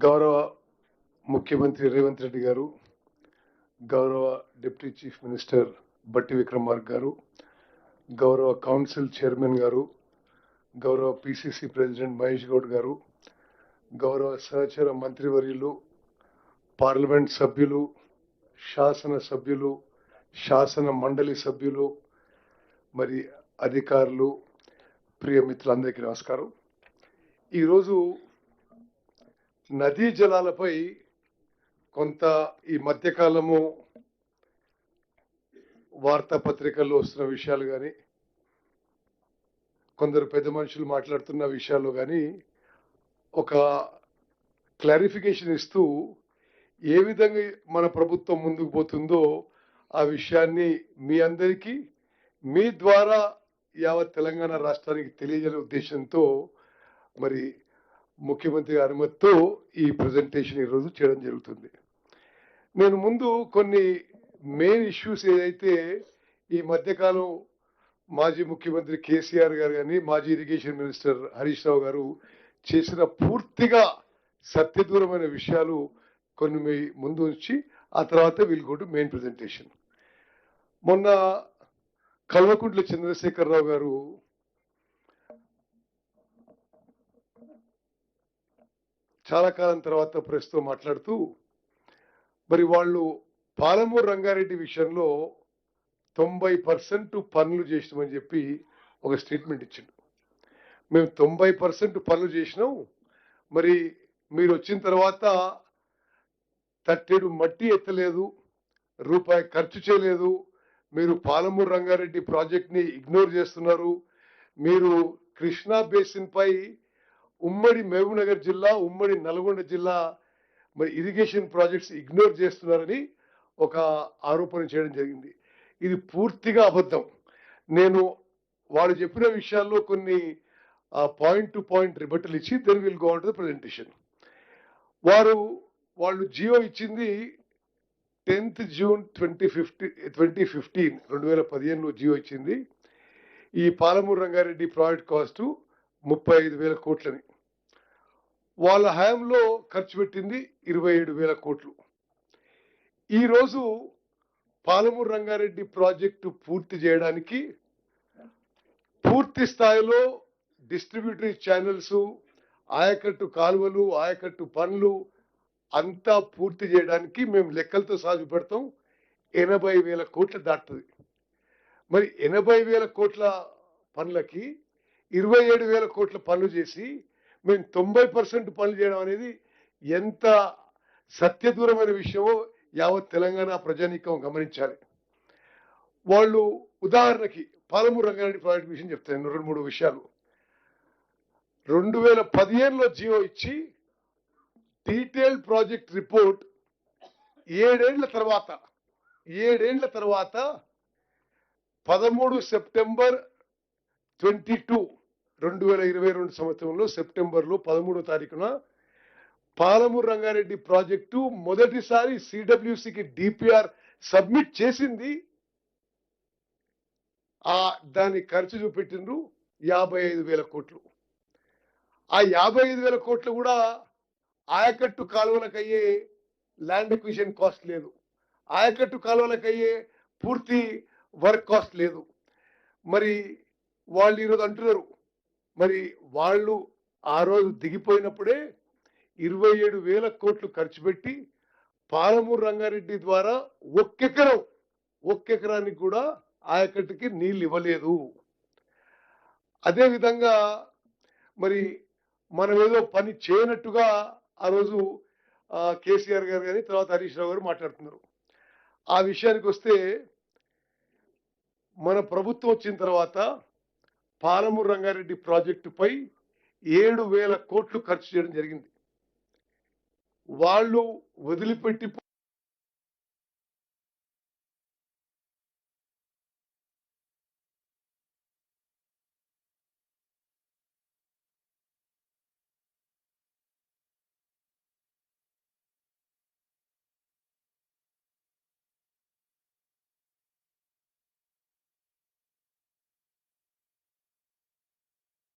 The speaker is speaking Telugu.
గౌరవ ముఖ్యమంత్రి రేవంత్ రెడ్డి గారు, గౌరవ డిప్యూటీ చీఫ్ మినిస్టర్ బట్టి విక్రమార్క గారు, గౌరవ కౌన్సిల్ చైర్మన్ గారు, గౌరవ పిసిసి ప్రెసిడెంట్ మహేష్ గౌడ్ గారు, గౌరవ సహచర మంత్రివర్యులు, పార్లమెంట్ సభ్యులు, శాసన సభ్యులు, శాసన మండలి సభ్యులు, మరి అధికారులు, ప్రియ మిత్రులందరికీ నమస్కారం. ఈరోజు నదీ జలాలపై కొంత ఈ మధ్యకాలము వార్తాపత్రికల్లో వస్తున్న విషయాలు కానీ, కొందరు పెద్ద మనుషులు మాట్లాడుతున్న విషయాల్లో కానీ ఒక క్లారిఫికేషన్ ఇస్తూ ఏ విధంగా మన ప్రభుత్వం ముందుకు పోతుందో ఆ విషయాన్ని మీ అందరికీ మీ ద్వారా యావత్ తెలంగాణ రాష్ట్రానికి తెలియజేసే ఉద్దేశంతో మరి ముఖ్యమంత్రి గారి అనుమతితో ఈ ప్రజెంటేషన్ ఈరోజు చేయడం జరుగుతుంది. నేను ముందు కొన్ని మెయిన్ ఇష్యూస్ ఏదైతే ఈ మధ్యకాలం మాజీ ముఖ్యమంత్రి కేసీఆర్ గారు కానీ, మాజీ ఇరిగేషన్ మినిస్టర్ హరీష్ రావు గారు చేసిన పూర్తిగా సత్యదూరమైన విషయాలు కొన్ని మీ ముందు ఉంచి ఆ తర్వాత will go to main presentation. మొన్న కల్వకుంట్ల చంద్రశేఖరరావు గారు చాలా కాలం తర్వాత ప్రెస్తో మాట్లాడుతూ మరి వాళ్ళు పాలమూరు రంగారెడ్డి విషయంలో 90% పనులు చేసినామని చెప్పి ఒక స్టేట్మెంట్ ఇచ్చిండు. మేము 90% పనులు చేసినాం, మరి మీరు వచ్చిన తర్వాత తట్టెడు మట్టి ఎత్తలేదు, రూపాయి ఖర్చు చేయలేదు, మీరు పాలమూరు రంగారెడ్డి ప్రాజెక్ట్ని ఇగ్నోర్ చేస్తున్నారు, మీరు కృష్ణా బేసిన్ పై ఉమ్మడి మహబూబ్నగర్ జిల్లా, ఉమ్మడి నల్గొండ జిల్లా మరి ఇరిగేషన్ ప్రాజెక్ట్స్ ఇగ్నోర్ చేస్తున్నారని ఒక ఆరోపణ చేయడం జరిగింది. ఇది పూర్తిగా అబద్ధం. నేను వాళ్ళు చెప్పిన విషయాల్లో కొన్ని పాయింట్ టు పాయింట్ రిబట్టలు ఇచ్చి then will go on to the presentation. వాళ్ళు జియో ఇచ్చింది 10th June 2015 2015లో జియో ఇచ్చింది. ఈ పాలమూరు రంగారెడ్డి ప్రాజెక్ట్ కాస్ట్ 35,000 కోట్లని. వాళ్ళ హయాంలో ఖర్చు పెట్టింది 27,000 కోట్లు. ఈరోజు పాలమూరు రంగారెడ్డి ప్రాజెక్టు పూర్తి చేయడానికి పూర్తి స్థాయిలో డిస్ట్రిబ్యూటరీ ఛానల్స్, ఆయకట్టు కాలువలు, ఆయకట్టు పనులు అంతా పూర్తి చేయడానికి మేము లెక్కలతో సాగు పెడతాం 80,000 కోట్లు దాటుతుంది. మరి 80,000 కోట్ల పనులకి 27,000 కోట్ల పనులు చేసి మేము 90% పనులు చేయడం అనేది ఎంత సత్యదూరమైన విషయమో యావత్ తెలంగాణ ప్రజానీకం గమనించాలి. వాళ్ళు ఉదాహరణకి పాలమూరు రంగారెడ్డి ప్రాజెక్ట్ విషయం చెప్తాను. 2-3 విషయాలు. 2015లో జియో ఇచ్చి డీటెయిల్డ్ ప్రాజెక్ట్ రిపోర్ట్ 7 ఏళ్ల తర్వాత 13 సెప్టెంబర్ 2022 సంవత్సరంలో సెప్టెంబర్లో 13వ తారీఖున పాలమూరు రంగారెడ్డి ప్రాజెక్టు మొదటిసారి సిడబ్ల్యూసికి డిపిఆర్ సబ్మిట్ చేసింది. దాని ఖర్చు చూపెట్టిండ్రు 55,000 కోట్లు. ఆ 55,000 కోట్లు కూడా ఆయకట్టు కాలువలకు అయ్యే ల్యాండ్ ఎక్విజిషన్ కాస్ట్ లేదు, ఆయకట్టు కాలువలకు అయ్యే పూర్తి వర్క్ కాస్ట్ లేదు. మరి వాళ్ళు ఈరోజు అంటున్నారు, మరి వాళ్ళు ఆ రోజు దిగిపోయినప్పుడే 27,000 కోట్లు ఖర్చు పెట్టి పాలమూరు రంగారెడ్డి ద్వారా ఒక్కెకరానికి కూడా ఆయకట్టుకి నీళ్ళు ఇవ్వలేదు. అదేవిధంగా మరి మనం ఏదో పని చేయనట్టుగా ఆ రోజు కేసీఆర్ గారు కానీ తర్వాత హరీష్ రావు గారు మాట్లాడుతున్నారు. ఆ విషయానికి వస్తే మన ప్రభుత్వం వచ్చిన తర్వాత పాలమూరు రంగారెడ్డి ప్రాజెక్టుపై 7,000 కోట్లు ఖర్చు చేయడం జరిగింది. వాళ్ళు వదిలిపెట్టి